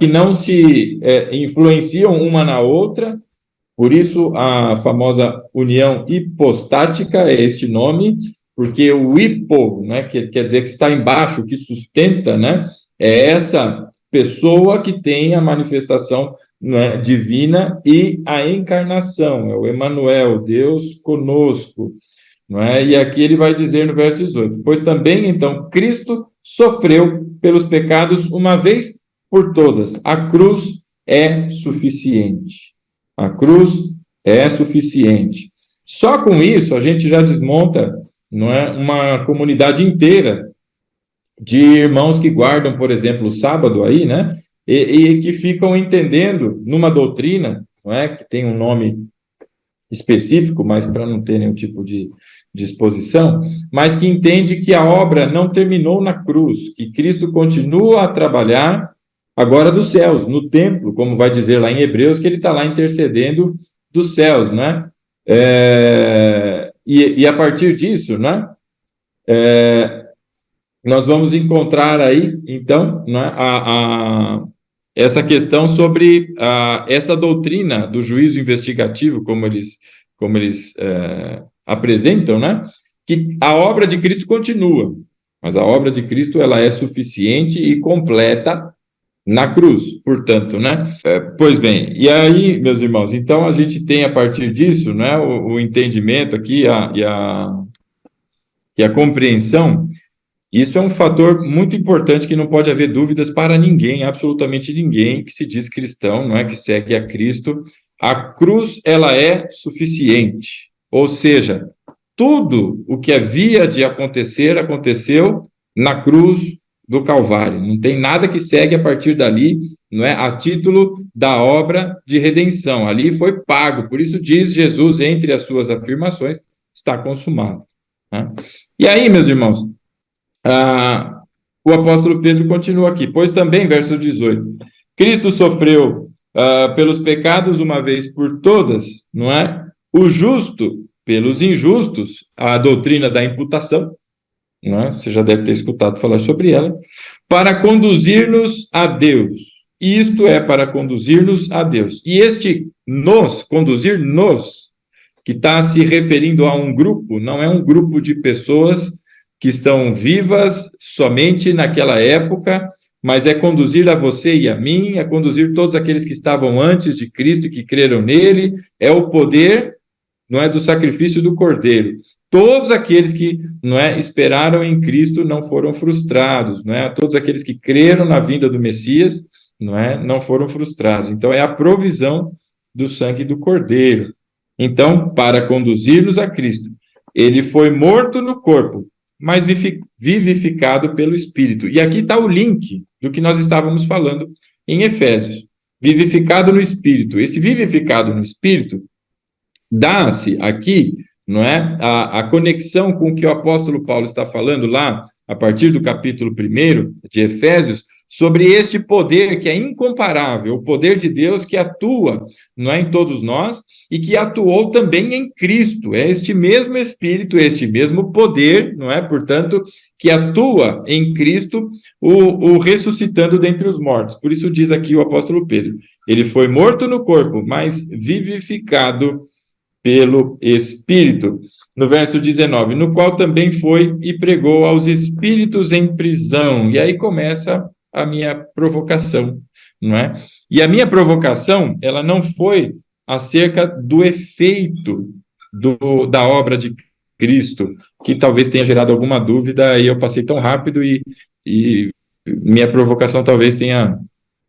que não se influenciam uma na outra, por isso a famosa união hipostática é este nome, porque o hipo, né, que quer dizer que está embaixo, que sustenta, né, é essa pessoa que tem a manifestação, né, divina e a encarnação, é o Emanuel, Deus conosco, não é? E aqui ele vai dizer no verso 18: pois também, então, Cristo sofreu pelos pecados uma vez por todas. A cruz é suficiente. A cruz é suficiente. Só com isso a gente já desmonta, não é, uma comunidade inteira de irmãos que guardam, por exemplo, o sábado aí, né? E que ficam entendendo numa doutrina, não é, que tem um nome específico, mas para não ter nenhum tipo de exposição, mas que entende que a obra não terminou na cruz, que Cristo continua a trabalhar agora dos céus, no templo, como vai dizer lá em Hebreus, que ele está lá intercedendo dos céus, né? E a partir disso, né? Nós vamos encontrar aí, então, né, essa questão sobre essa doutrina do juízo investigativo, como eles apresentam, né? Que a obra de Cristo continua, mas a obra de Cristo ela é suficiente e completa na cruz, portanto, né? Pois bem, e aí, meus irmãos, então a gente tem a partir disso, né, o entendimento aqui e a compreensão. Isso é um fator muito importante que não pode haver dúvidas para ninguém, absolutamente ninguém que se diz cristão, não é, que segue a Cristo. A cruz, ela é suficiente. Ou seja, tudo o que havia de acontecer, aconteceu na cruz do Calvário. Não tem nada que segue a partir dali, não é, a título da obra de redenção. Ali foi pago. Por isso diz Jesus, entre as suas afirmações, está consumado. Né? E aí, meus irmãos, o apóstolo Pedro continua aqui, pois também, verso 18, Cristo sofreu pelos pecados uma vez por todas, não é? O justo pelos injustos, a doutrina da imputação, não é? Você já deve ter escutado falar sobre ela, para conduzir-nos a Deus. Isto é, para conduzir-nos a Deus. E este conduzir-nos, que está se referindo a um grupo, não é um grupo de pessoas que estão vivas somente naquela época, mas é conduzir a você e a mim, é conduzir todos aqueles que estavam antes de Cristo e que creram nele, é o poder, não é, do sacrifício do Cordeiro. Todos aqueles que, não é, esperaram em Cristo não foram frustrados, não é? Todos aqueles que creram na vinda do Messias, não é, não foram frustrados. Então é a provisão do sangue do Cordeiro. Então, para conduzir-nos a Cristo, ele foi morto no corpo, mas vivificado pelo Espírito. E aqui está o link do que nós estávamos falando em Efésios. Vivificado no Espírito. Esse vivificado no Espírito dá-se aqui, não é, a conexão com o que o apóstolo Paulo está falando lá, a partir do capítulo 1 de Efésios, sobre este poder que é incomparável, o poder de Deus que atua, não é, em todos nós, e que atuou também em Cristo. É este mesmo Espírito, este mesmo poder, não é, portanto, que atua em Cristo, o ressuscitando dentre os mortos. Por isso diz aqui o apóstolo Pedro, ele foi morto no corpo, mas vivificado pelo Espírito. No verso 19, no qual também foi e pregou aos espíritos em prisão. E aí começa a minha provocação, não é? E a minha provocação, ela não foi acerca do efeito da obra de Cristo, que talvez tenha gerado alguma dúvida, e eu passei tão rápido e minha provocação talvez tenha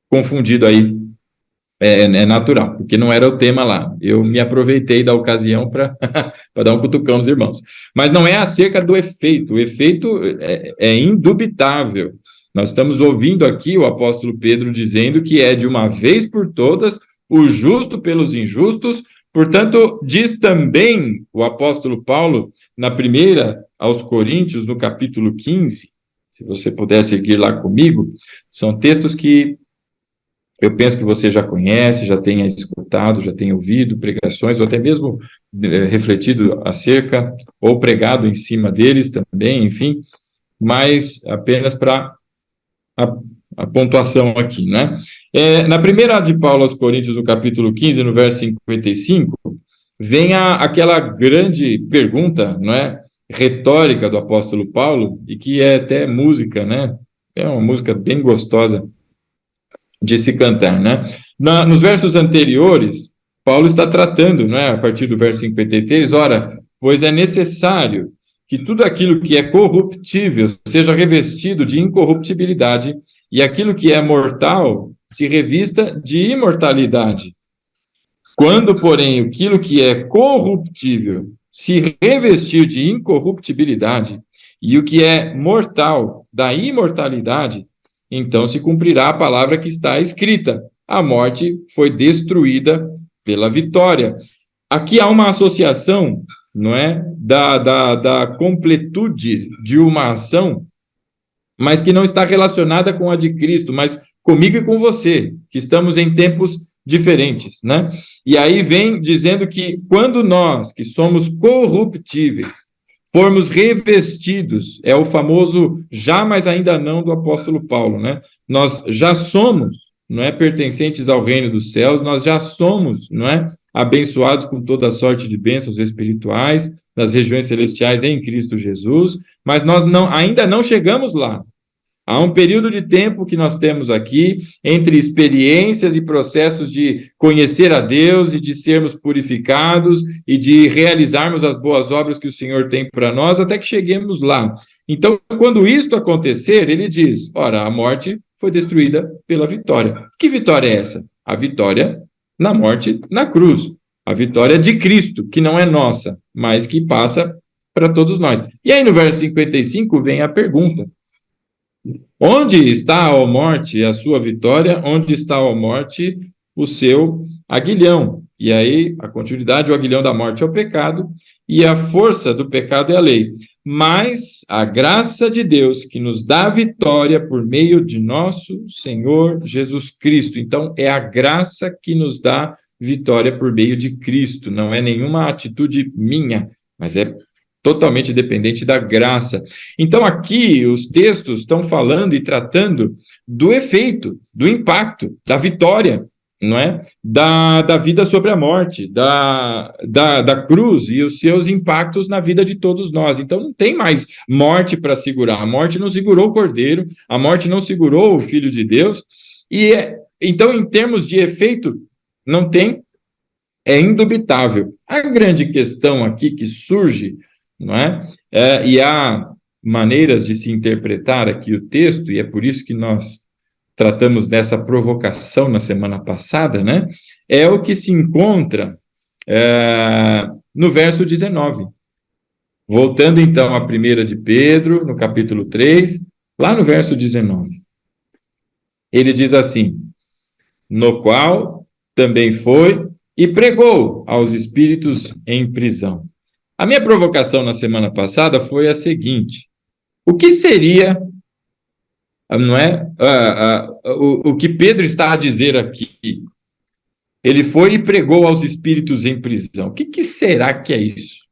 confundido aí. É natural, porque não era o tema lá. Eu me aproveitei da ocasião para dar um cutucão aos irmãos. Mas não é acerca do efeito. O efeito é indubitável. Nós estamos ouvindo aqui o apóstolo Pedro dizendo que é de uma vez por todas o justo pelos injustos. Portanto, diz também o apóstolo Paulo, na primeira aos Coríntios, no capítulo 15, se você puder seguir lá comigo, são textos que eu penso que você já conhece, já tenha escutado, já tenha ouvido pregações, ou até mesmo refletido acerca, ou pregado em cima deles também, enfim, mas apenas para a pontuação aqui, né? Na primeira de Paulo aos Coríntios, no capítulo 15, no verso 55, vem aquela grande pergunta, não é? Retórica do apóstolo Paulo, e que é até música, né? É uma música bem gostosa de se cantar, né? Nos versos anteriores, Paulo está tratando, não é? A partir do verso 53, ora, pois é necessário que tudo aquilo que é corruptível seja revestido de incorruptibilidade, e aquilo que é mortal se revista de imortalidade. Quando, porém, aquilo que é corruptível se revestir de incorruptibilidade, e o que é mortal da imortalidade, então se cumprirá a palavra que está escrita: a morte foi destruída pela vitória. Aqui há uma associação, não é, da completude de uma ação, mas que não está relacionada com a de Cristo, mas comigo e com você, que estamos em tempos diferentes, né? E aí vem dizendo que quando nós, que somos corruptíveis, formos revestidos, é o famoso já, mas ainda não do apóstolo Paulo, né? Nós já somos, não é, pertencentes ao reino dos céus, nós já somos, não é, abençoados com toda sorte de bênçãos espirituais nas regiões celestiais em Cristo Jesus, mas nós ainda não chegamos lá. Há um período de tempo que nós temos aqui entre experiências e processos de conhecer a Deus e de sermos purificados e de realizarmos as boas obras que o Senhor tem para nós até que cheguemos lá. Então, quando isto acontecer, ele diz, ora, a morte foi destruída pela vitória. Que vitória é essa? A vitória na morte na cruz. A vitória de Cristo, que não é nossa, mas que passa para todos nós. E aí no verso 55 vem a pergunta: onde está, ó morte, a sua vitória? Onde está, ó morte, o seu aguilhão? E aí, a continuidade, o aguilhão da morte é o pecado, e a força do pecado é a lei. Mas a graça de Deus, que nos dá vitória por meio de nosso Senhor Jesus Cristo. Então, é a graça que nos dá vitória por meio de Cristo. Não é nenhuma atitude minha, mas é totalmente dependente da graça. Então, aqui, os textos estão falando e tratando do efeito, do impacto, da vitória, não é? Da vida sobre a morte, da cruz e os seus impactos na vida de todos nós. Então, não tem mais morte para segurar. A morte não segurou o Cordeiro, a morte não segurou o Filho de Deus. Então, em termos de efeito, não tem, é indubitável. A grande questão aqui que surge, não é? E há maneiras de se interpretar aqui o texto, e é por isso que nós tratamos dessa provocação na semana passada, né? É o que se encontra no verso 19. Voltando então à 1 de Pedro, no capítulo 3, lá no verso 19. Ele diz assim: no qual também foi e pregou aos espíritos em prisão. A minha provocação na semana passada foi a seguinte: o que seria, não é, o que Pedro está a dizer aqui? Ele foi e pregou aos espíritos em prisão. O que será que é isso?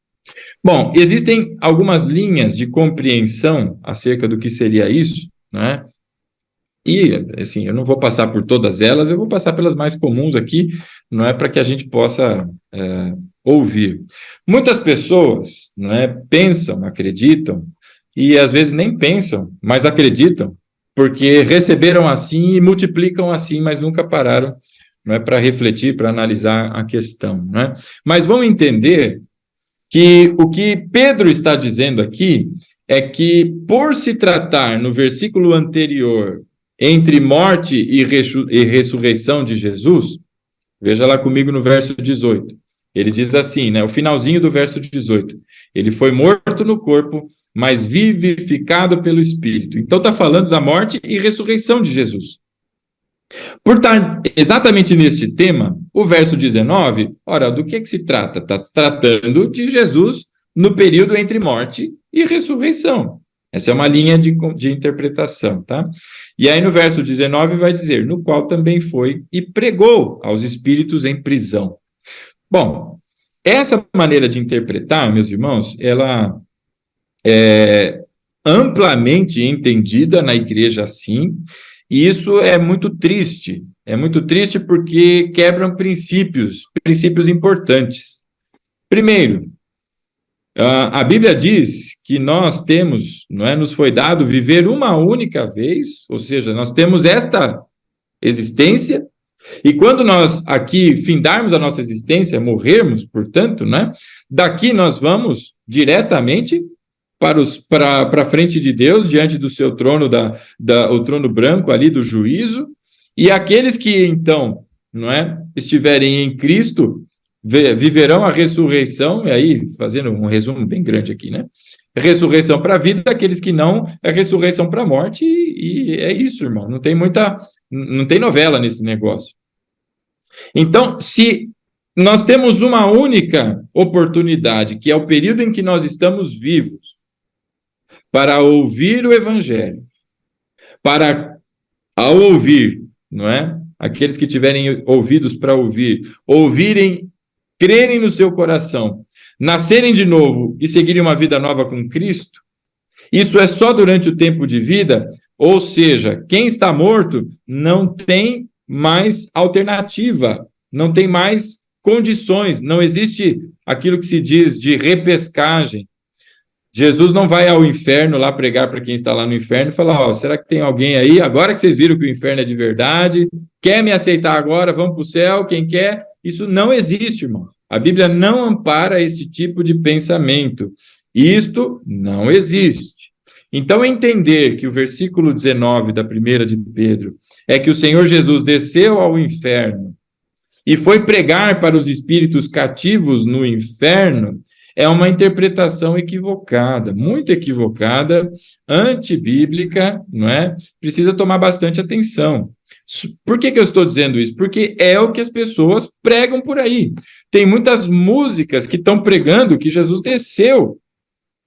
Bom, existem algumas linhas de compreensão acerca do que seria isso, né? E, assim, eu não vou passar por todas elas, eu vou passar pelas mais comuns aqui, não é, para que a gente possa ouvir. Muitas pessoas, não é, pensam, acreditam, e às vezes nem pensam, mas acreditam, porque receberam assim e multiplicam assim, mas nunca pararam, não é, para refletir, para analisar a questão, não é? Mas vão entender que o que Pedro está dizendo aqui é que, por se tratar, no versículo anterior, entre morte e ressurreição de Jesus, veja lá comigo no verso 18. Ele diz assim, né, o finalzinho do verso 18. Ele foi morto no corpo, mas vivificado pelo Espírito. Então está falando da morte e ressurreição de Jesus. Por estar exatamente neste tema, o verso 19, ora, do que se trata? Está se tratando de Jesus no período entre morte e ressurreição. Essa é uma linha de interpretação, tá? E aí no verso 19 vai dizer, no qual também foi e pregou aos espíritos em prisão. Bom, essa maneira de interpretar, meus irmãos, ela é amplamente entendida na igreja assim, E isso é muito triste. É muito triste porque quebram princípios importantes. Primeiro, a Bíblia diz que nós temos, não é, nos foi dado viver uma única vez, ou seja, nós temos esta existência, e quando nós aqui findarmos a nossa existência, morrermos, portanto, né, daqui nós vamos diretamente para a frente de Deus, diante do seu trono, o trono branco ali do juízo, e aqueles que então, não é, estiverem em Cristo, viverão a ressurreição, e aí, fazendo um resumo bem grande aqui, né? Ressurreição para a vida, aqueles que não, é ressurreição para a morte, e é isso, irmão. Não tem novela nesse negócio. Então, se nós temos uma única oportunidade, que é o período em que nós estamos vivos, para ouvir o Evangelho, para, ao ouvir, não é? Aqueles que tiverem ouvidos para ouvir, ouvirem, crerem no seu coração, nascerem de novo e seguirem uma vida nova com Cristo, isso é só durante o tempo de vida, ou seja, quem está morto não tem mais alternativa, não tem mais condições, não existe aquilo que se diz de repescagem. Jesus não vai ao inferno lá pregar para quem está lá no inferno e falar, ó, será que tem alguém aí, agora que vocês viram que o inferno é de verdade, quer me aceitar agora, vamos para o céu, quem quer? Isso não existe, irmão. A Bíblia não ampara esse tipo de pensamento. Isto não existe. Então, entender que o versículo 19 da primeira de Pedro é que o Senhor Jesus desceu ao inferno e foi pregar para os espíritos cativos no inferno, é uma interpretação equivocada, muito equivocada, antibíblica, não é? Precisa tomar bastante atenção. Por que eu estou dizendo isso? Porque é o que as pessoas pregam por aí. Tem muitas músicas que estão pregando que Jesus desceu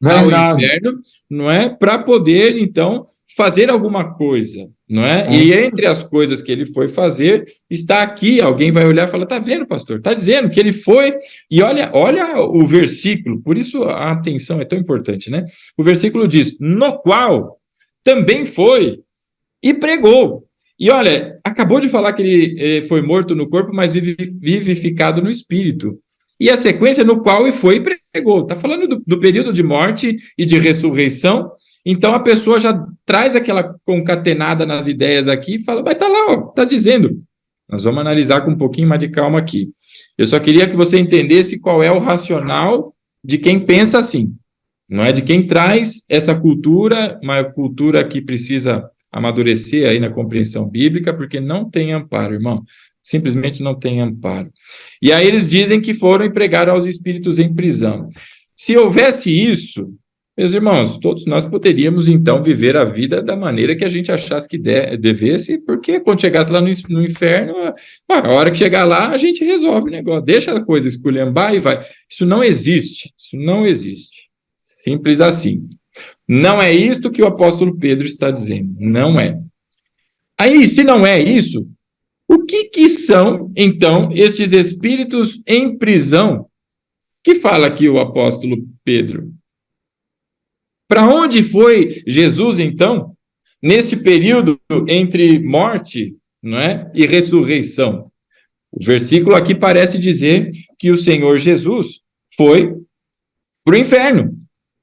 ao inferno, não é? Para poder, então, fazer alguma coisa, não é? E entre as coisas que ele foi fazer, está aqui, alguém vai olhar e falar, tá vendo, pastor? Tá dizendo que ele foi, e olha o versículo, por isso a atenção é tão importante, né? O versículo diz, no qual também foi e pregou. E olha, acabou de falar que ele foi morto no corpo, mas vivificado no espírito. E a sequência no qual ele foi e pregou. Está falando do período de morte e de ressurreição. Então a pessoa já traz aquela concatenada nas ideias aqui e fala, mas está lá, está dizendo. Nós vamos analisar com um pouquinho mais de calma aqui. Eu só queria que você entendesse qual é o racional de quem pensa assim. Não é de quem traz essa cultura, uma cultura que precisa amadurecer aí na compreensão bíblica, porque não tem amparo, irmão. Simplesmente não tem amparo. E aí eles dizem que foram e pregaram aos espíritos em prisão. Se houvesse isso, meus irmãos, todos nós poderíamos, então, viver a vida da maneira que a gente achasse que devesse, porque quando chegasse lá no inferno, a hora que chegar lá, a gente resolve o negócio, deixa a coisa esculhambar e vai. Isso não existe, isso não existe. Simples assim. Não é isto que o apóstolo Pedro está dizendo, não é. Aí, se não é isso, o que são, então, estes espíritos em prisão que fala aqui o apóstolo Pedro? Para onde foi Jesus, então, neste período entre morte, não é, e ressurreição? O versículo aqui parece dizer que o Senhor Jesus foi para o inferno,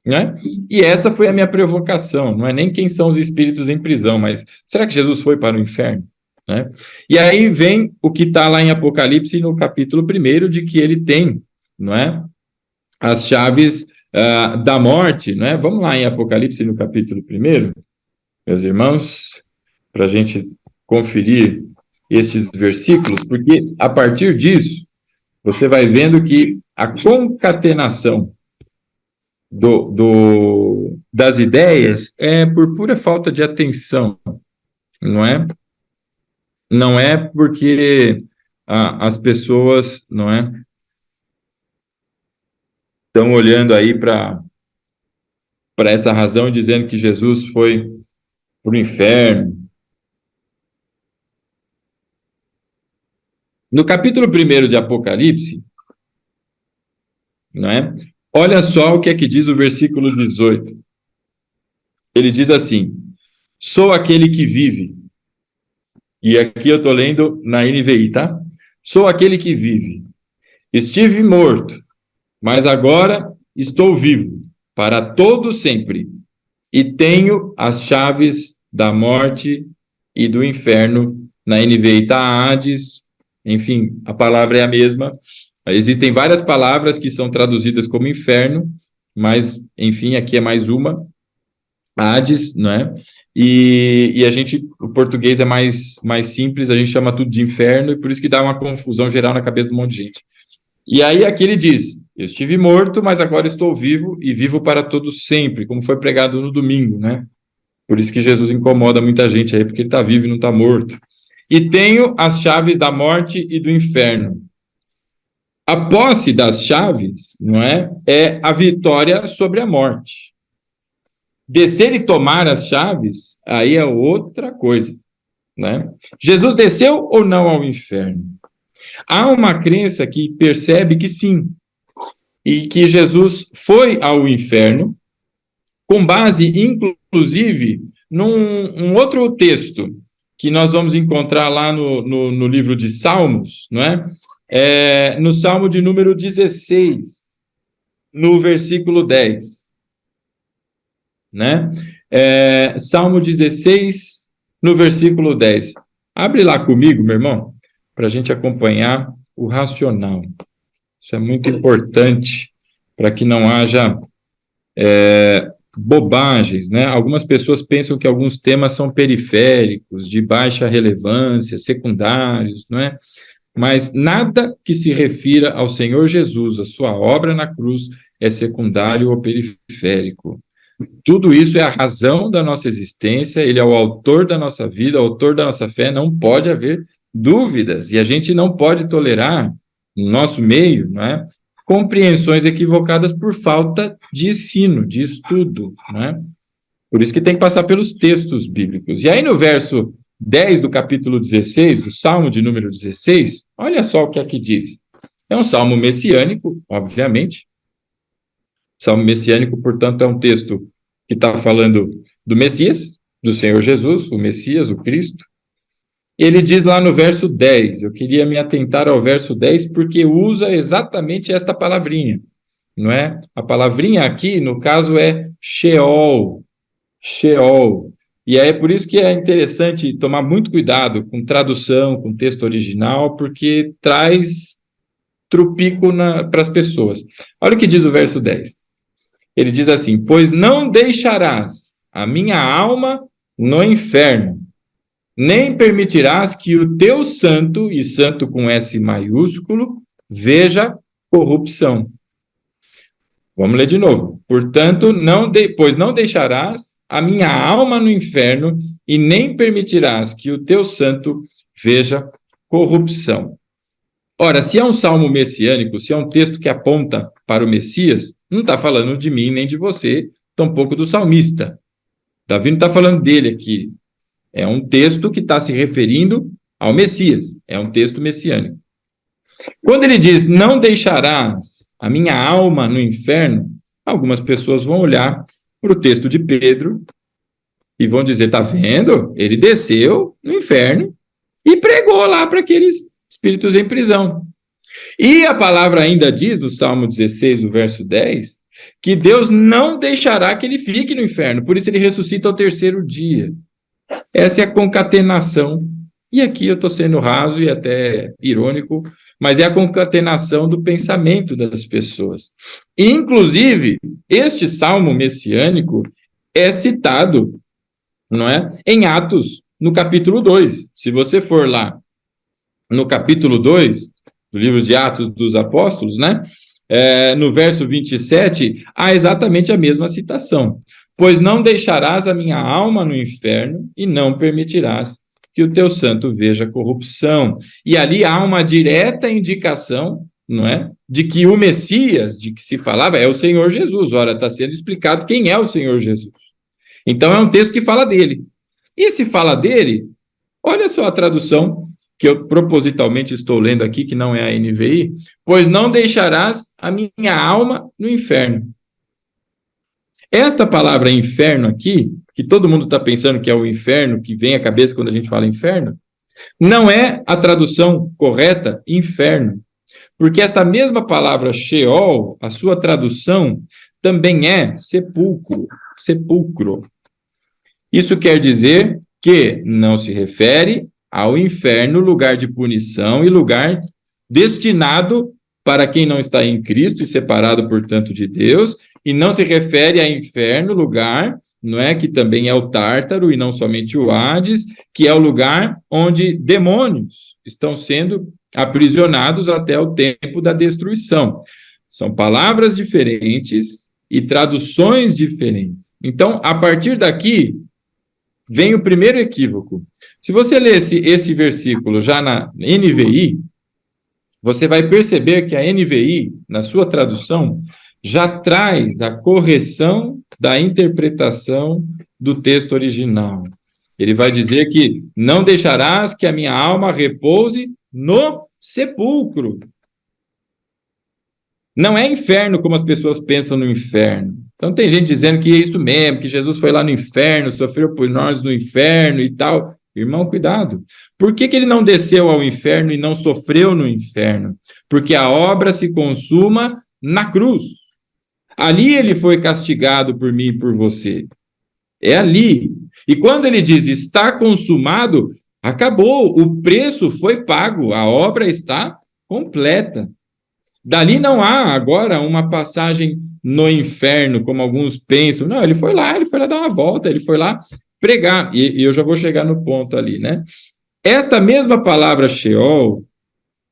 né? E essa foi a minha provocação, não é nem quem são os espíritos em prisão, mas será que Jesus foi para o inferno? Né? E aí vem o que está lá em Apocalipse, no capítulo 1, de que ele tem, não é, as chaves da morte, não é? Vamos lá em Apocalipse, no capítulo 1, meus irmãos, para a gente conferir estes versículos, porque a partir disso, você vai vendo que a concatenação das ideias é por pura falta de atenção, não é? Não é porque as pessoas, não é, estão olhando aí para essa razão e dizendo que Jesus foi para o inferno. No capítulo 1 de Apocalipse, não é? Olha só o que é que diz o versículo 18. Ele diz assim, sou aquele que vive E aqui eu estou lendo na NVI, tá? Sou aquele que vive. Estive morto, mas agora estou vivo, para todo sempre. E tenho as chaves da morte e do inferno. Na NVI está Hades, enfim, a palavra é a mesma. Existem várias palavras que são traduzidas como inferno, mas, enfim, aqui é mais uma, Hades, não é? E a gente, o português é mais simples, a gente chama tudo de inferno, e por isso que dá uma confusão geral na cabeça de um monte de gente. E aí aqui ele diz, eu estive morto, mas agora estou vivo, e vivo para todos sempre, como foi pregado no domingo, né? Por isso que Jesus incomoda muita gente aí, porque ele está vivo e não está morto. E tenho as chaves da morte e do inferno. A posse das chaves, não é? É a vitória sobre a morte. Descer e tomar as chaves, aí é outra coisa, né? Jesus desceu ou não ao inferno? Há uma crença que percebe que sim, e que Jesus foi ao inferno, com base, inclusive, num outro texto que nós vamos encontrar lá no livro de Salmos, não é? No Salmo de número 16, no versículo 10. Né? Salmo 16, no versículo 10. Abre lá comigo, meu irmão, para a gente acompanhar o racional. Isso é muito importante para que não haja bobagens, né? Algumas pessoas pensam que alguns temas são periféricos, de baixa relevância, secundários, não é? Mas nada que se refira ao Senhor Jesus, a sua obra na cruz, é secundário ou periférico. Tudo isso é a razão da nossa existência, ele é o autor da nossa vida, o autor da nossa fé, não pode haver dúvidas, e a gente não pode tolerar, no nosso meio, não é, compreensões equivocadas por falta de ensino, de estudo, não é? Por isso que tem que passar pelos textos bíblicos. E aí no verso 10 do capítulo 16, do Salmo de número 16, olha só o que aqui diz. É um salmo messiânico, obviamente. Salmo messiânico, portanto, é um texto que está falando do Messias, do Senhor Jesus, o Messias, o Cristo. Ele diz lá no verso 10, eu queria me atentar ao verso 10, porque usa exatamente esta palavrinha, não é? A palavrinha aqui, no caso, é Sheol, Sheol. E é por isso que é interessante tomar muito cuidado com tradução, com texto original, porque traz trupico para as pessoas. Olha o que diz o verso 10. Ele diz assim, pois não deixarás a minha alma no inferno, nem permitirás que o teu santo, e santo com S maiúsculo, veja corrupção. Vamos ler de novo. Portanto, pois não deixarás a minha alma no inferno, e nem permitirás que o teu santo veja corrupção. Ora, se é um salmo messiânico, se é um texto que aponta para o Messias, não está falando de mim nem de você, tampouco do salmista. Davi não está falando dele aqui. É um texto que está se referindo ao Messias. É um texto messiânico. Quando ele diz, não deixarás a minha alma no inferno, algumas pessoas vão olhar para o texto de Pedro e vão dizer, está vendo? Ele desceu no inferno e pregou lá para aqueles espíritos em prisão. E a palavra ainda diz, no Salmo 16, o verso 10, que Deus não deixará que ele fique no inferno, por isso ele ressuscita ao terceiro dia. Essa é a concatenação, e aqui eu estou sendo raso e até irônico, mas é a concatenação do pensamento das pessoas. Inclusive, este salmo messiânico é citado, não é? Em Atos, no capítulo 2. Se você for lá no capítulo 2 do livro de Atos dos Apóstolos, né? No verso 27, há exatamente a mesma citação. Pois não deixarás a minha alma no inferno e não permitirás que o teu santo veja corrupção. E ali há uma direta indicação, não é? De que o Messias, de que se falava, é o Senhor Jesus. Ora, está sendo explicado quem é o Senhor Jesus. Então, é um texto que fala dele. E se fala dele, olha só a tradução que eu propositalmente estou lendo aqui, que não é a NVI, pois não deixarás a minha alma no inferno. Esta palavra inferno aqui, que todo mundo está pensando que é o inferno, que vem à cabeça quando a gente fala inferno, Não é a tradução correta, inferno, porque esta mesma palavra Sheol, a sua tradução, também é sepulcro, sepulcro. Isso quer dizer que não se refere ao inferno, lugar de punição e lugar destinado para quem não está em Cristo e separado, portanto, de Deus, e não se refere a inferno, lugar, não é, que também é o Tártaro e não somente o Hades, que é o lugar onde demônios estão sendo aprisionados até o tempo da destruição. São palavras diferentes e traduções diferentes. Então, a partir daqui, vem o primeiro equívoco. Se você lesse esse versículo já na NVI, você vai perceber que a NVI, na sua tradução, já traz a correção da interpretação do texto original. Ele vai dizer que não deixarás que a minha alma repouse no sepulcro. Não é inferno como as pessoas pensam no inferno. Então tem gente dizendo que é isso mesmo, que Jesus foi lá no inferno, sofreu por nós no inferno e tal. Irmão, cuidado. Por que ele não desceu ao inferno e não sofreu no inferno? Porque a obra se consuma na cruz. Ali ele foi castigado por mim e por você. É ali. E quando ele diz está consumado, acabou. O preço foi pago. A obra está completa. Dali não há agora uma passagem no inferno, como alguns pensam. Não, ele foi lá dar uma volta, ele foi lá pregar. E eu já vou chegar no ponto ali, né? Esta mesma palavra Sheol,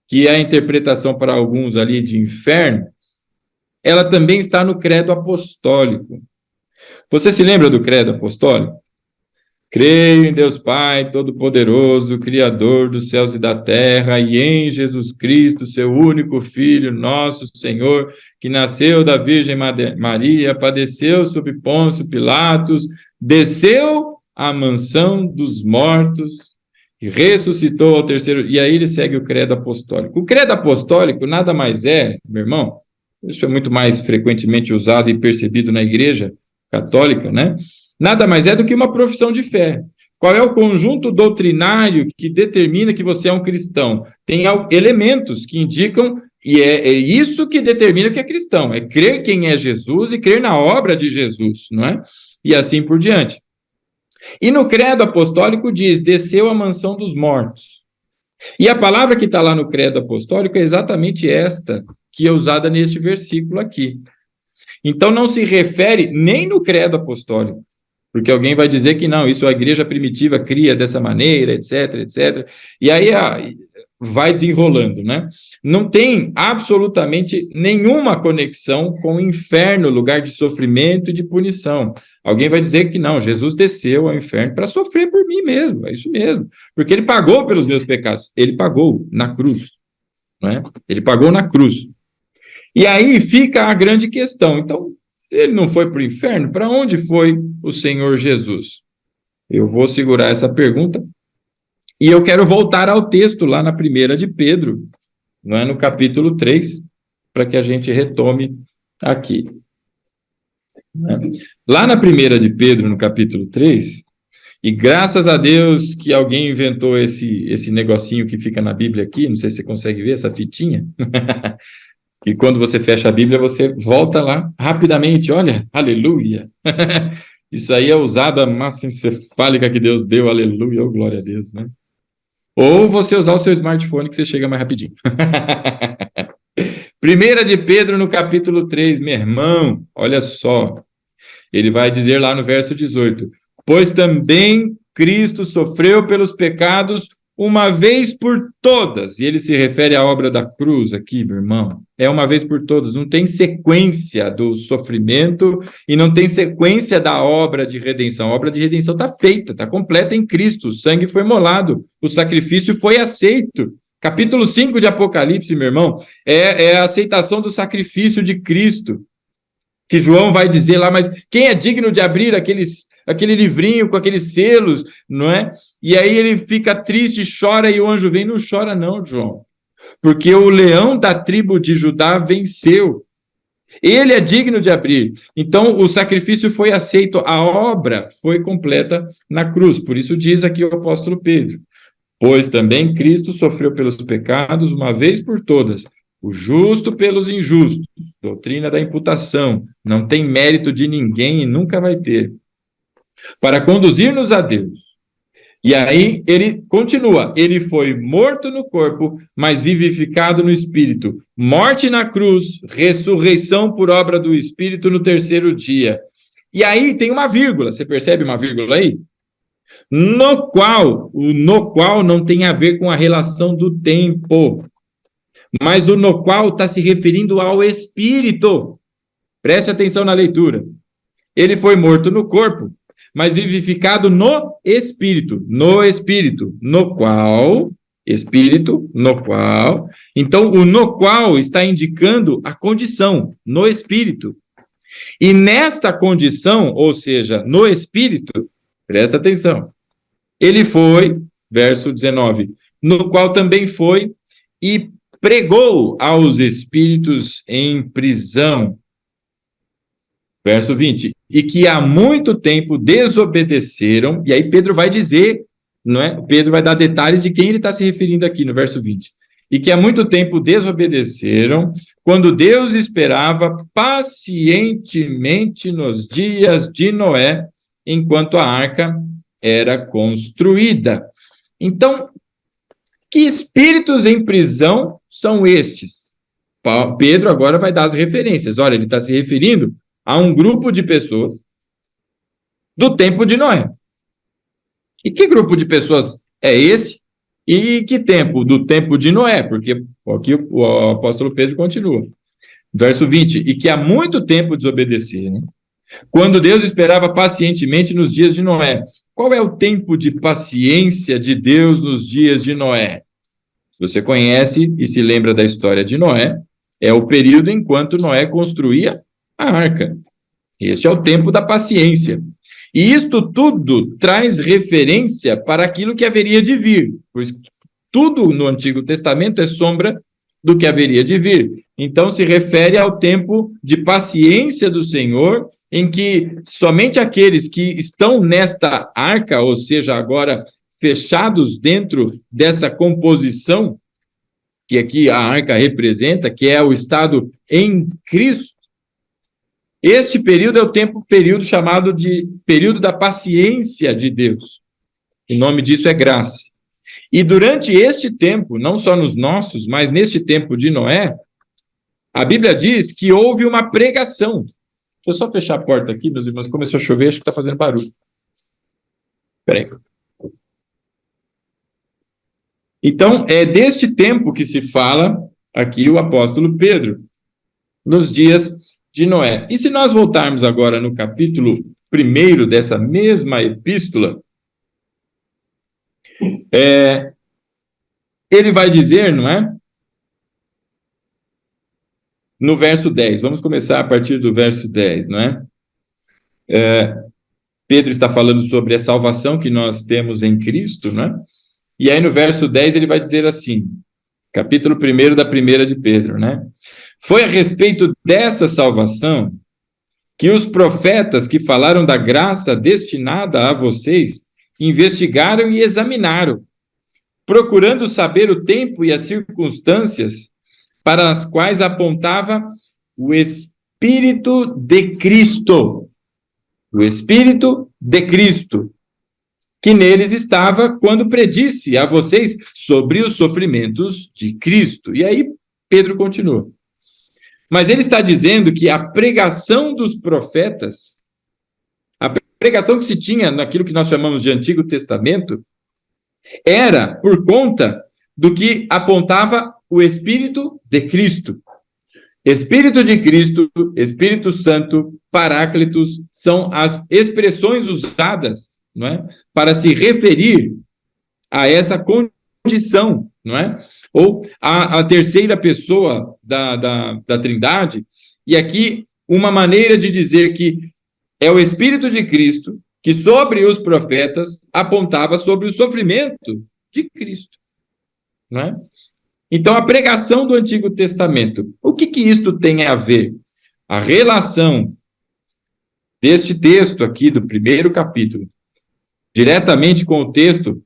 que é a interpretação para alguns ali de inferno, ela também está no credo apostólico. Você se lembra do credo apostólico? Creio em Deus Pai Todo-Poderoso, Criador dos céus e da terra, e em Jesus Cristo, seu único Filho, nosso Senhor, que nasceu da Virgem Maria, padeceu sob Pôncio Pilatos, desceu à mansão dos mortos e ressuscitou ao terceiro. E aí ele segue o credo apostólico. O credo apostólico nada mais é, meu irmão, isso é muito mais frequentemente usado e percebido na Igreja Católica, né? Nada mais é do que uma profissão de fé. Qual é o conjunto doutrinário que determina que você é um cristão? Tem elementos que indicam, e é isso que determina que é cristão, é crer quem é Jesus e crer na obra de Jesus, não é? E assim por diante. E no credo apostólico diz, desceu à mansão dos mortos. E a palavra que está lá no credo apostólico é exatamente esta que é usada neste versículo aqui. Então não se refere nem no credo apostólico, porque alguém vai dizer que não, isso a igreja primitiva cria dessa maneira, etc, etc. E aí vai desenrolando, né? Não tem absolutamente nenhuma conexão com o inferno, lugar de sofrimento e de punição. Alguém vai dizer que não, Jesus desceu ao inferno para sofrer por mim mesmo, é isso mesmo. Porque ele pagou pelos meus pecados. Ele pagou na cruz, não é? Ele pagou na cruz. E aí fica a grande questão. Então, ele não foi para o inferno? Para onde foi o Senhor Jesus? Eu vou segurar essa pergunta e eu quero voltar ao texto lá na primeira de Pedro, não é, no capítulo 3, para que a gente retome aqui. Lá na primeira de Pedro, no capítulo 3, e graças a Deus que alguém inventou esse negocinho que fica na Bíblia aqui, não sei se você consegue ver essa fitinha. E quando você fecha a Bíblia, você volta lá rapidamente, olha, aleluia. Isso aí é usado a massa encefálica que Deus deu, aleluia, oh, glória a Deus, né? Ou você usar o seu smartphone que você chega mais rapidinho. Primeira de Pedro no capítulo 3, meu irmão, olha só. Ele vai dizer lá no verso 18, pois também Cristo sofreu pelos pecados uma vez por todas, e ele se refere à obra da cruz aqui, meu irmão, é uma vez por todas, não tem sequência do sofrimento e não tem sequência da obra de redenção. A obra de redenção está feita, está completa em Cristo, o sangue foi molado, o sacrifício foi aceito. Capítulo 5 de Apocalipse, meu irmão, é a aceitação do sacrifício de Cristo, que João vai dizer lá, mas quem é digno de abrir aquele livrinho com aqueles selos, não é? E aí ele fica triste, chora, e o anjo vem, não chora não, João, porque o leão da tribo de Judá venceu, ele é digno de abrir, então o sacrifício foi aceito, a obra foi completa na cruz, por isso diz aqui o apóstolo Pedro, Pois também Cristo sofreu pelos pecados uma vez por todas, o justo pelos injustos, doutrina da imputação, não tem mérito de ninguém e nunca vai ter, para conduzir-nos a Deus. E aí ele continua, ele foi morto no corpo, mas vivificado no espírito, morte na cruz, ressurreição por obra do espírito no terceiro dia. E aí tem uma vírgula, você percebe uma vírgula aí? No qual não tem a ver com a relação do tempo, mas o no qual está se referindo ao espírito. Preste atenção na leitura. Ele foi morto no corpo, mas vivificado no espírito, no qual, espírito, no qual. Então, o no qual está indicando a condição, no espírito. E nesta condição, ou seja, no espírito, presta atenção, ele foi, verso 19, no qual também foi e pregou aos espíritos em prisão. Verso 20, e que há muito tempo desobedeceram, e aí Pedro vai dizer, não é? Pedro vai dar detalhes de quem ele está se referindo aqui no verso 20. E que há muito tempo desobedeceram, quando Deus esperava pacientemente nos dias de Noé, enquanto a arca era construída. Então, que espíritos em prisão são estes? Pedro agora vai dar as referências. Olha, ele está se referindo a um grupo de pessoas do tempo de Noé. E que grupo de pessoas é esse? E que tempo? Do tempo de Noé, porque aqui o apóstolo Pedro continua. Verso 20, e que há muito tempo desobedeceram, quando Deus esperava pacientemente nos dias de Noé. Qual é o tempo de paciência de Deus nos dias de Noé? Você conhece e se lembra da história de Noé, é o período enquanto Noé construía a arca. Este é o tempo da paciência. E isto tudo traz referência para aquilo que haveria de vir, pois tudo no Antigo Testamento é sombra do que haveria de vir. Então se refere ao tempo de paciência do Senhor, em que somente aqueles que estão nesta arca, ou seja, agora fechados dentro dessa composição, que aqui a arca representa, que é o estado em Cristo, este período é o período chamado de período da paciência de Deus. O nome disso é graça. E durante este tempo, não só nos nossos, mas neste tempo de Noé, a Bíblia diz que houve uma pregação. Deixa eu só fechar a porta aqui, meus irmãos. Começou a chover, acho que está fazendo barulho. Espera aí. Então, é deste tempo que se fala aqui o apóstolo Pedro, nos dias de Noé. E se nós voltarmos agora no capítulo 1 dessa mesma epístola, ele vai dizer, não é? No verso 10, vamos começar a partir do verso 10, não é? Pedro está falando sobre a salvação que nós temos em Cristo, não é? E aí no verso 10 ele vai dizer assim, capítulo 1 da primeira de Pedro, né? Foi a respeito dessa salvação que os profetas que falaram da graça destinada a vocês investigaram e examinaram, procurando saber o tempo e as circunstâncias para as quais apontava o Espírito de Cristo. O Espírito de Cristo, que neles estava quando predisse a vocês sobre os sofrimentos de Cristo. E aí Pedro continua. Mas ele está dizendo que a pregação dos profetas, a pregação que se tinha naquilo que nós chamamos de Antigo Testamento, era por conta do que apontava o Espírito de Cristo. Espírito de Cristo, Espírito Santo, Paráclitos, são as expressões usadas, não é, para se referir a essa condição, não é? Ou a terceira pessoa da Trindade, e aqui uma maneira de dizer que é o Espírito de Cristo que sobre os profetas apontava sobre o sofrimento de Cristo, não é? Então, a pregação do Antigo Testamento, o que isto tem a ver? A relação deste texto aqui, do primeiro capítulo, diretamente com o texto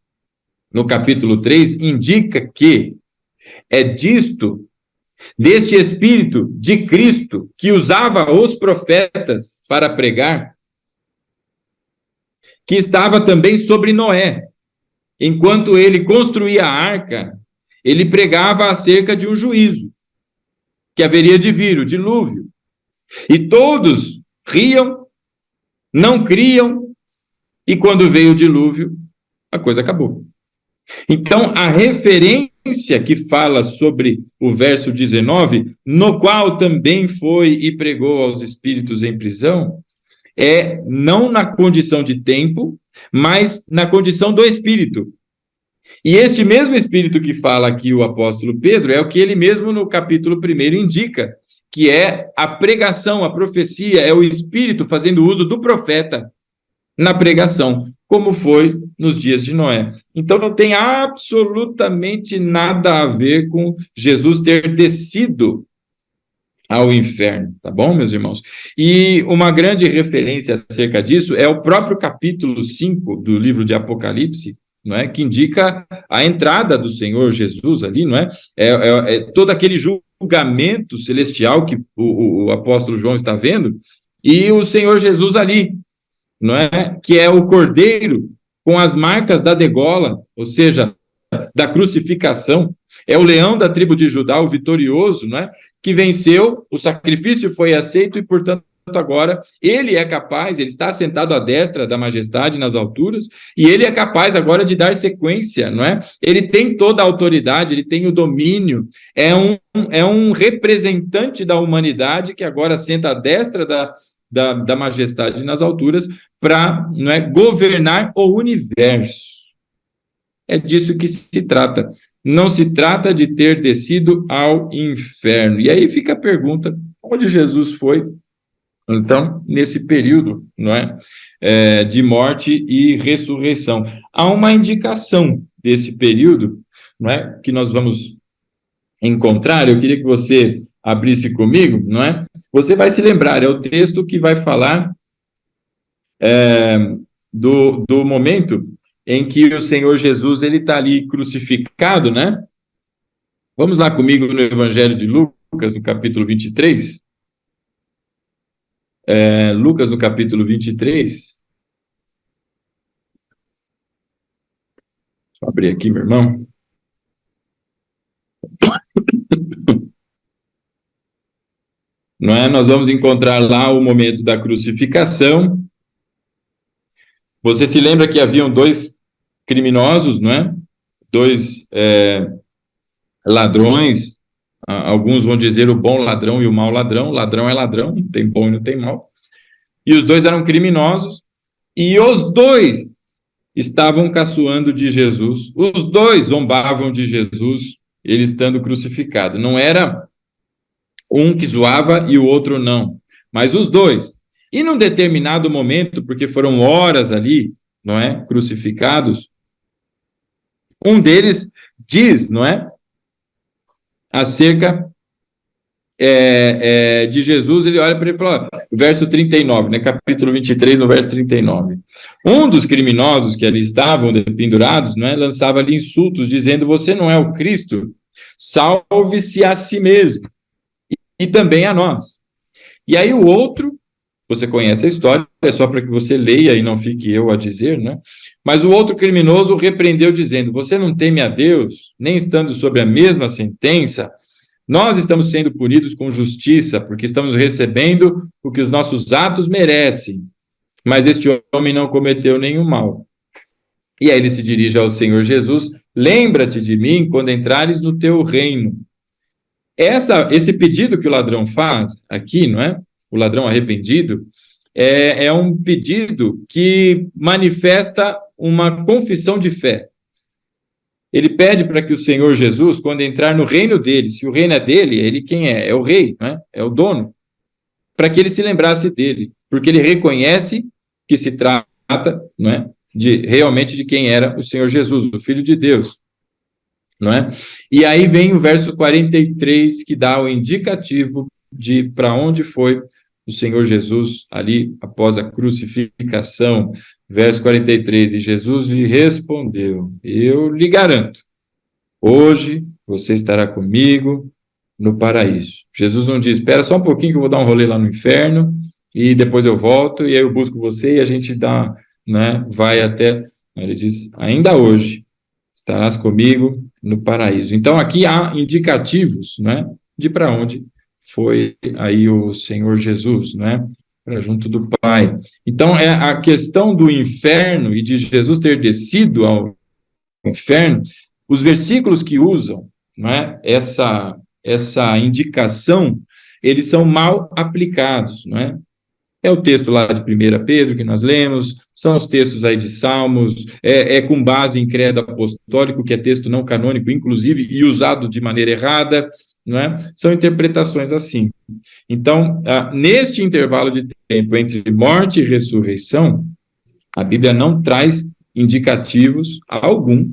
no capítulo 3, indica que é deste Espírito de Cristo, que usava os profetas para pregar, que estava também sobre Noé. Enquanto ele construía a arca, ele pregava acerca de um juízo, que haveria de vir, o dilúvio. E todos riam, não criam, e quando veio o dilúvio, a coisa acabou. Então, a referência que fala sobre o verso 19, no qual também foi e pregou aos espíritos em prisão, é não na condição de tempo, mas na condição do espírito. E este mesmo espírito que fala aqui o apóstolo Pedro é o que ele mesmo no capítulo 1 indica, que é a pregação, a profecia, é o espírito fazendo uso do profeta na pregação, como foi nos dias de Noé. Então não tem absolutamente nada a ver com Jesus ter descido ao inferno, tá bom, meus irmãos? E uma grande referência acerca disso é o próprio capítulo 5 do livro de Apocalipse, não é? Que indica a entrada do Senhor Jesus ali, não é? É todo aquele julgamento celestial que o apóstolo João está vendo, e o Senhor Jesus ali, não é? Que é o cordeiro com as marcas da degola, ou seja, da crucificação. É o leão da tribo de Judá, o vitorioso, não é? Que venceu, o sacrifício foi aceito e, portanto, agora ele é capaz, ele está sentado à destra da majestade nas alturas, e ele é capaz agora de dar sequência, não é? Ele tem toda a autoridade, ele tem o domínio, é um representante da humanidade que agora senta à destra da majestade nas alturas para, não é, governar o universo. É disso que se trata. Não se trata de ter descido ao inferno. E aí fica a pergunta, onde Jesus foi, então, nesse período, não é, de morte e ressurreição? Há uma indicação desse período, não é, que nós vamos encontrar. Eu queria que você abrisse comigo, não é? Você vai se lembrar, é o texto que vai falar do momento em que o Senhor Jesus ele está ali crucificado, né? Vamos lá comigo no Evangelho de Lucas, no capítulo 23. Lucas, no capítulo 23. Deixa eu abrir aqui, meu irmão. Não é? Nós vamos encontrar lá o momento da crucificação. Você se lembra que haviam dois criminosos, não é? Dois ladrões. Alguns vão dizer o bom ladrão e o mau ladrão. Ladrão é ladrão, não tem bom e não tem mau. E os dois eram criminosos. E os dois estavam caçoando de Jesus. Os dois zombavam de Jesus, ele estando crucificado. Não era um que zoava e o outro não, mas os dois. E num determinado momento, porque foram horas ali, não é, crucificados, um deles diz, não é, acerca de Jesus, ele olha para ele e fala, verso 39, né, capítulo 23, no verso 39. Um dos criminosos que ali estavam pendurados, não é, lançava ali insultos, dizendo, você não é o Cristo, salve-se a si mesmo e também a nós. E aí o outro, você conhece a história, é só para que você leia e não fique eu a dizer, né? Mas o outro criminoso repreendeu dizendo, você não teme a Deus, nem estando sob a mesma sentença, nós estamos sendo punidos com justiça, porque estamos recebendo o que os nossos atos merecem, mas este homem não cometeu nenhum mal. E aí ele se dirige ao Senhor Jesus, lembra-te de mim quando entrares no teu reino. Esse pedido que o ladrão faz aqui, não é? O ladrão arrependido, é um pedido que manifesta uma confissão de fé. Ele pede para que o Senhor Jesus, quando entrar no reino dele, se o reino é dele, ele quem é? É o rei, não é? É o dono. Para que ele se lembrasse dele, porque ele reconhece que se trata, não é? Realmente de quem era o Senhor Jesus, o Filho de Deus. Não é? E aí vem o verso 43, que dá o indicativo de para onde foi do Senhor Jesus, ali após a crucificação, verso 43, e Jesus lhe respondeu, eu lhe garanto, hoje você estará comigo no paraíso. Jesus não diz, espera só um pouquinho que eu vou dar um rolê lá no inferno, e depois eu volto, e aí eu busco você, e a gente dá, né, vai até... Ele diz, ainda hoje estarás comigo no paraíso. Então, aqui há indicativos, né, de para onde foi aí o Senhor Jesus, né, para junto do Pai. Então, é a questão do inferno e de Jesus ter descido ao inferno, os versículos que usam, né, essa indicação, eles são mal aplicados, não é? É o texto lá de 1 Pedro que nós lemos, são os textos aí de Salmos, é com base em credo apostólico, que é texto não canônico, inclusive, e usado de maneira errada, não é? São interpretações assim. Então, neste intervalo de tempo entre morte e ressurreição, a Bíblia não traz indicativos algum,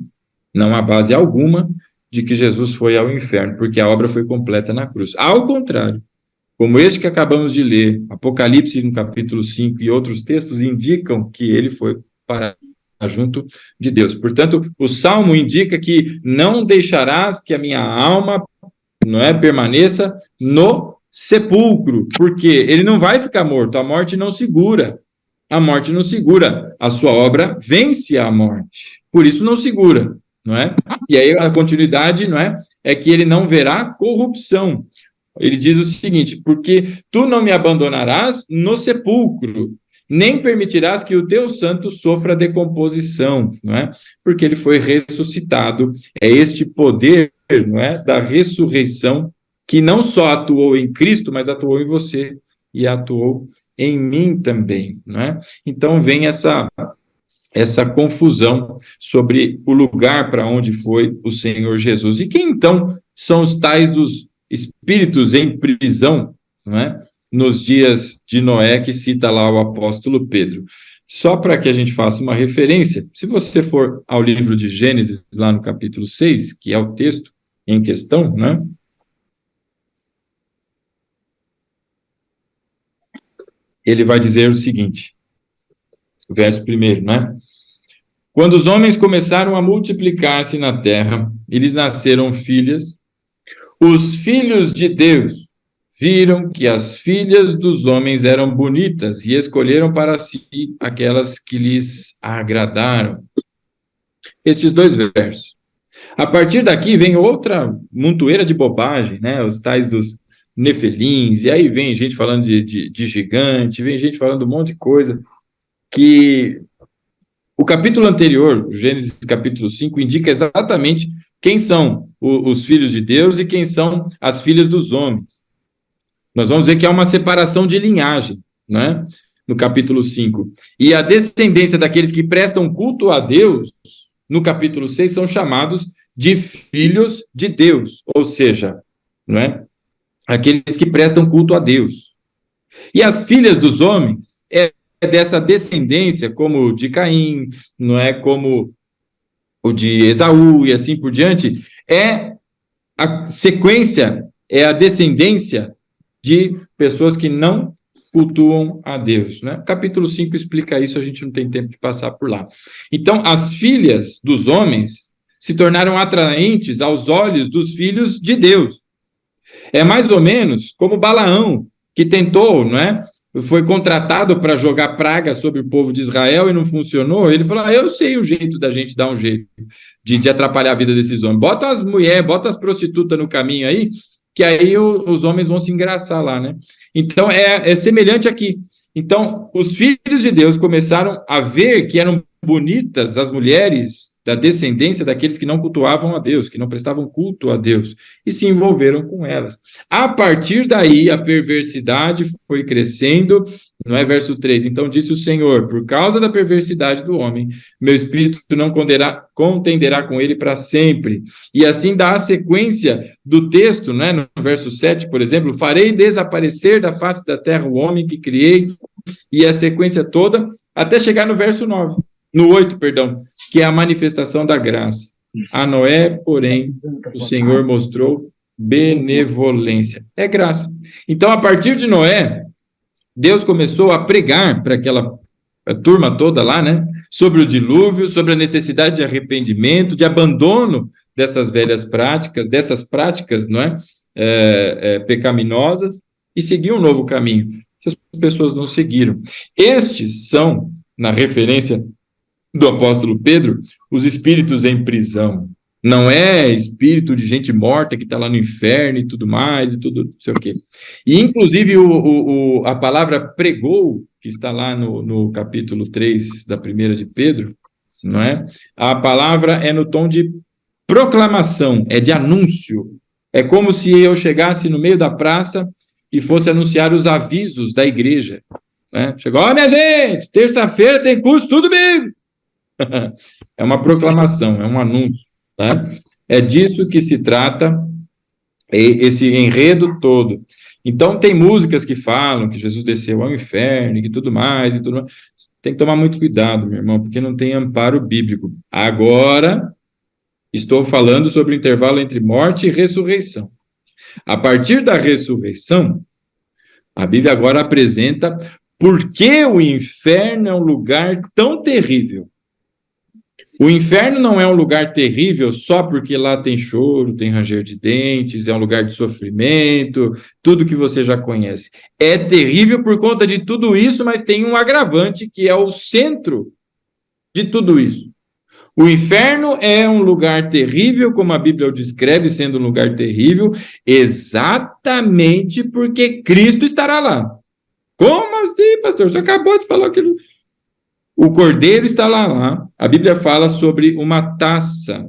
não há base alguma, de que Jesus foi ao inferno, porque a obra foi completa na cruz. Ao contrário, como este que acabamos de ler, Apocalipse no capítulo 5 e outros textos indicam que ele foi para junto de Deus. Portanto, o Salmo indica que não deixarás que a minha alma, não é, permaneça no sepulcro, porque ele não vai ficar morto, a morte não segura. A morte não segura, a sua obra vence a morte. Por isso não segura, não é? E aí a continuidade, não é? É que ele não verá corrupção. Ele diz o seguinte, porque tu não me abandonarás no sepulcro, nem permitirás que o teu santo sofra decomposição, não é? Porque ele foi ressuscitado. É este poder, não é, da ressurreição que não só atuou em Cristo, mas atuou em você e atuou em mim também, não é? Então vem essa confusão sobre o lugar para onde foi o Senhor Jesus. E quem então são os tais dos espíritos em prisão, não é? Nos dias de Noé, que cita lá o apóstolo Pedro. Só para que a gente faça uma referência, se você for ao livro de Gênesis, lá no capítulo 6, que é o texto em questão, né? Ele vai dizer o seguinte, verso 1, né? Quando os homens começaram a multiplicar-se na terra, e lhes nasceram filhas, os filhos de Deus viram que as filhas dos homens eram bonitas e escolheram para si aquelas que lhes agradaram. Estes dois versos. A partir daqui vem outra montoeira de bobagem, né? Os tais dos nefelins, e aí vem gente falando de gigante, vem gente falando um monte de coisa, que o capítulo anterior, Gênesis capítulo 5, indica exatamente quem são os filhos de Deus e quem são as filhas dos homens. Nós vamos ver que há uma separação de linhagem, né? No capítulo 5. E a descendência daqueles que prestam culto a Deus, no capítulo 6, são chamados de filhos de Deus, ou seja, não é? Aqueles que prestam culto a Deus. E as filhas dos homens é dessa descendência, como o de Caim, não é, como o de Esaú e assim por diante, é a sequência, é a descendência de pessoas que não cultuam a Deus, né? Capítulo 5 explica isso, a gente não tem tempo de passar por lá. Então, as filhas dos homens se tornaram atraentes aos olhos dos filhos de Deus. É mais ou menos como Balaão, que tentou, não é? Foi contratado para jogar praga sobre o povo de Israel e não funcionou. Ele falou, eu sei o jeito da gente dar um jeito de atrapalhar a vida desses homens. Bota as mulheres, bota as prostitutas no caminho aí, que aí os homens vão se engraçar lá, né? Então, é semelhante aqui. Então, os filhos de Deus começaram a ver que eram bonitas as mulheres da descendência daqueles que não cultuavam a Deus, que não prestavam culto a Deus, e se envolveram com elas. A partir daí, a perversidade foi crescendo, não é? Verso 3, então disse o Senhor, por causa da perversidade do homem, meu espírito não contenderá com ele para sempre. E assim dá a sequência do texto, né? No verso 7, por exemplo, farei desaparecer da face da terra o homem que criei, e a sequência toda, até chegar no verso 9. No 8, perdão, que é a manifestação da graça. A Noé, porém, o Senhor mostrou benevolência. É graça. Então, a partir de Noé, Deus começou a pregar para aquela turma toda lá, né, sobre o dilúvio, sobre a necessidade de arrependimento, de abandono dessas velhas práticas, não é, pecaminosas, e seguir um novo caminho. Essas pessoas não seguiram. Estes são, na referência do apóstolo Pedro, os espíritos em prisão. Não é espírito de gente morta que está lá no inferno e tudo mais, e tudo, não sei o quê. E, inclusive, a palavra pregou, que está lá no capítulo 3 da primeira de Pedro, não é? A palavra é no tom de proclamação, é de anúncio. É como se eu chegasse no meio da praça e fosse anunciar os avisos da igreja. Né? Chegou, ó, minha gente, terça-feira tem curso, tudo bem? É uma proclamação, é um anúncio. Tá? É disso que se trata esse enredo todo. Então, tem músicas que falam que Jesus desceu ao inferno e que tudo mais, e tudo mais. Tem que tomar muito cuidado, meu irmão, porque não tem amparo bíblico. Agora, estou falando sobre o intervalo entre morte e ressurreição. A partir da ressurreição, a Bíblia agora apresenta por que o inferno é um lugar tão terrível. O inferno não é um lugar terrível só porque lá tem choro, tem ranger de dentes, é um lugar de sofrimento, tudo que você já conhece. É terrível por conta de tudo isso, mas tem um agravante que é o centro de tudo isso. O inferno é um lugar terrível, como a Bíblia o descreve, sendo um lugar terrível, exatamente porque Cristo estará lá. Como assim, pastor? Você acabou de falar que o cordeiro está lá. A Bíblia fala sobre uma taça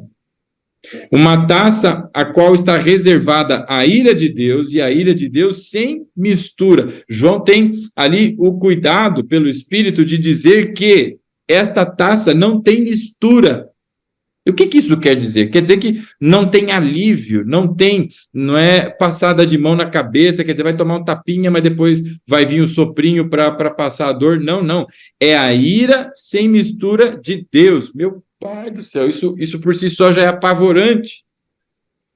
a qual está reservada a ira de Deus, e a ira de Deus sem mistura. João tem ali o cuidado pelo Espírito de dizer que esta taça não tem mistura. E o que isso quer dizer? Quer dizer que não tem alívio, não é passada de mão na cabeça, quer dizer, vai tomar um tapinha, mas depois vai vir um soprinho para passar a dor. Não. É a ira sem mistura de Deus. Meu Pai do céu, isso por si só já é apavorante.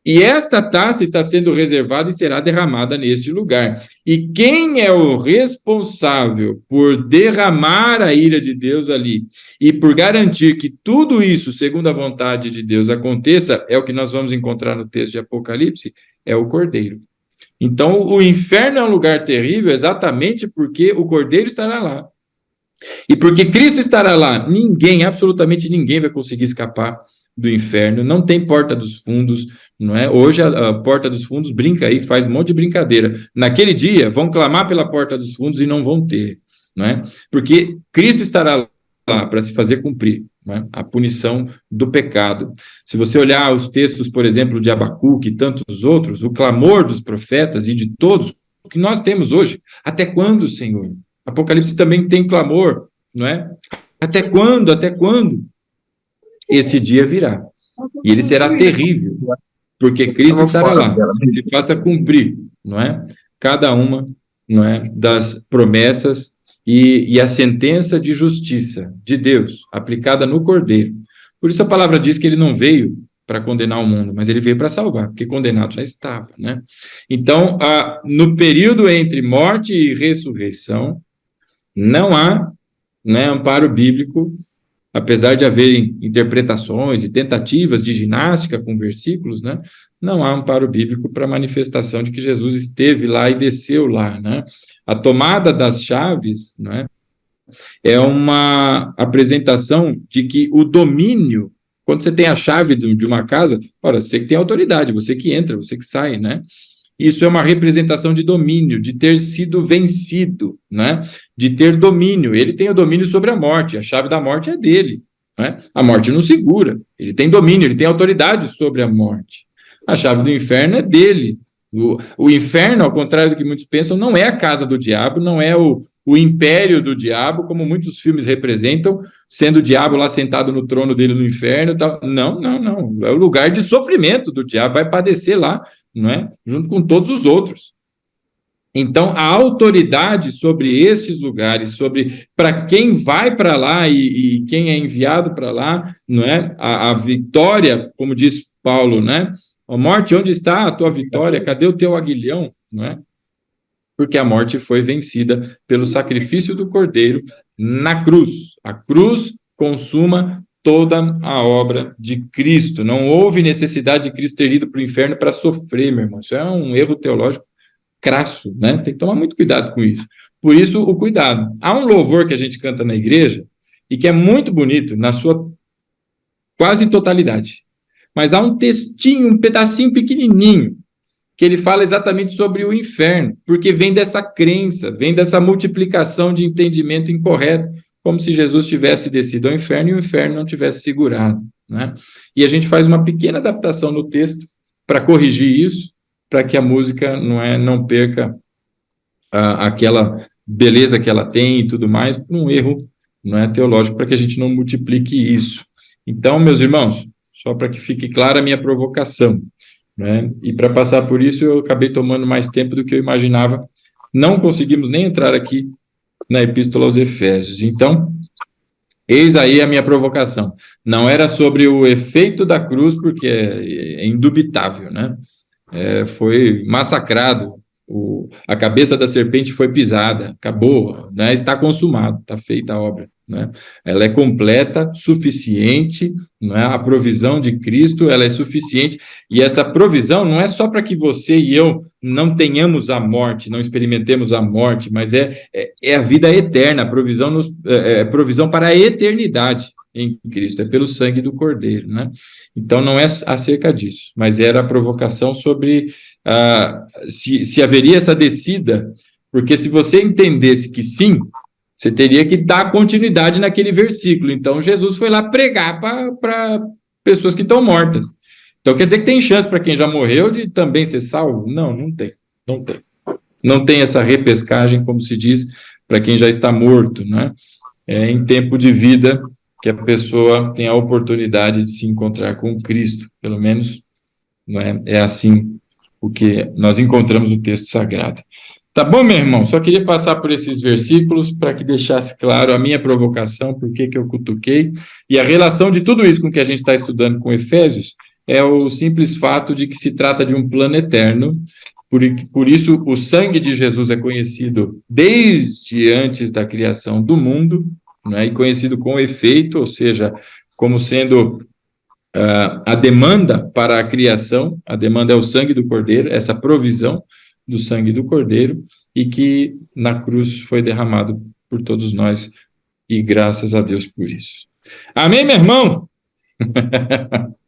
E esta taça está sendo reservada e será derramada neste lugar. E quem é o responsável por derramar a ira de Deus ali e por garantir que tudo isso, segundo a vontade de Deus, aconteça, é o que nós vamos encontrar no texto de Apocalipse, é o Cordeiro. Então, o inferno é um lugar terrível exatamente porque o Cordeiro estará lá. E porque Cristo estará lá, absolutamente ninguém vai conseguir escapar do inferno, não tem porta dos fundos, não é? Hoje a porta dos fundos brinca aí, faz um monte de brincadeira. Naquele dia, vão clamar pela porta dos fundos e não vão ter, não é? Porque Cristo estará lá para se fazer cumprir, não é? A punição do pecado. Se você olhar os textos, por exemplo, de Abacuque e tantos outros, o clamor dos profetas e de todos, o que nós temos hoje, até quando, Senhor? Apocalipse também tem clamor, não é? Até quando? Até quando? Esse dia virá. E ele será terrível, porque Cristo estará lá, se faça cumprir, não é? Cada uma, não é, das promessas e a sentença de justiça de Deus aplicada no Cordeiro. Por isso a palavra diz que ele não veio para condenar o mundo, mas ele veio para salvar, porque condenado já estava, né? Então, no período entre morte e ressurreição, não há, né, amparo bíblico, apesar de haverem interpretações e tentativas de ginástica com versículos, né, não há amparo bíblico para a manifestação de que Jesus esteve lá e desceu lá, né? A tomada das chaves, né, é uma apresentação de que o domínio, quando você tem a chave de uma casa, ora, você que tem autoridade, você que entra, você que sai, né? Isso é uma representação de domínio, de ter sido vencido, né? De ter domínio. Ele tem o domínio sobre a morte, a chave da morte é dele, né? A morte não segura, ele tem domínio, ele tem autoridade sobre a morte. A chave do inferno é dele. O inferno, ao contrário do que muitos pensam, não é a casa do diabo, não é o império do diabo, como muitos filmes representam, sendo o diabo lá sentado no trono dele no inferno. Tal. Não. É o lugar de sofrimento do diabo, vai padecer lá, não é? Junto com todos os outros. Então, a autoridade sobre esses lugares, sobre para quem vai para lá e quem é enviado para lá, não é? A vitória, como diz Paulo, né? A morte, onde está a tua vitória? Cadê o teu aguilhão, não é? porque a morte foi vencida pelo sacrifício do Cordeiro na cruz. A cruz consuma toda a obra de Cristo. Não houve necessidade de Cristo ter ido para o inferno para sofrer, meu irmão. Isso é um erro teológico crasso, né? Tem que tomar muito cuidado com isso. Por isso, o cuidado. Há um louvor que a gente canta na igreja e que é muito bonito na sua quase totalidade. Mas há um textinho, um pedacinho pequenininho, que ele fala exatamente sobre o inferno, porque vem dessa crença, vem dessa multiplicação de entendimento incorreto, como se Jesus tivesse descido ao inferno e o inferno não tivesse segurado, né? E a gente faz uma pequena adaptação no texto para corrigir isso, para que a música não perca aquela beleza que ela tem e tudo mais, por um erro teológico, para que a gente não multiplique isso. Então, meus irmãos, só para que fique clara a minha provocação, né? E para passar por isso, eu acabei tomando mais tempo do que eu imaginava. Não conseguimos nem entrar aqui na Epístola aos Efésios. Então, eis aí a minha provocação. Não era sobre o efeito da cruz, porque é indubitável, né? Foi massacrado, a cabeça da serpente foi pisada, acabou, né? Está consumado, está feita a obra, né? Ela é completa, suficiente, não é? A provisão de Cristo, ela é suficiente, e essa provisão não é só para que você e eu não tenhamos a morte, não experimentemos a morte, mas é a vida eterna, a provisão provisão para a eternidade em Cristo, é pelo sangue do Cordeiro, né? Então não é acerca disso, mas era a provocação sobre se haveria essa descida, porque se você entendesse que sim, você teria que dar continuidade naquele versículo. Então Jesus foi lá pregar para pessoas que estão mortas. Então quer dizer que tem chance para quem já morreu de também ser salvo? Não, não tem, não tem. Não tem essa repescagem, como se diz, para quem já está morto, né? É em tempo de vida que a pessoa tem a oportunidade de se encontrar com Cristo, pelo menos, não é assim o que nós encontramos no texto sagrado. Tá bom, meu irmão? Só queria passar por esses versículos para que deixasse claro a minha provocação, por que eu cutuquei, e a relação de tudo isso com o que a gente está estudando com Efésios é o simples fato de que se trata de um plano eterno, por isso o sangue de Jesus é conhecido desde antes da criação do mundo, né, e conhecido com efeito, ou seja, como sendo a demanda para a criação, a demanda é o sangue do Cordeiro, essa provisão do sangue do Cordeiro, e que na cruz foi derramado por todos nós, e graças a Deus por isso. Amém, meu irmão?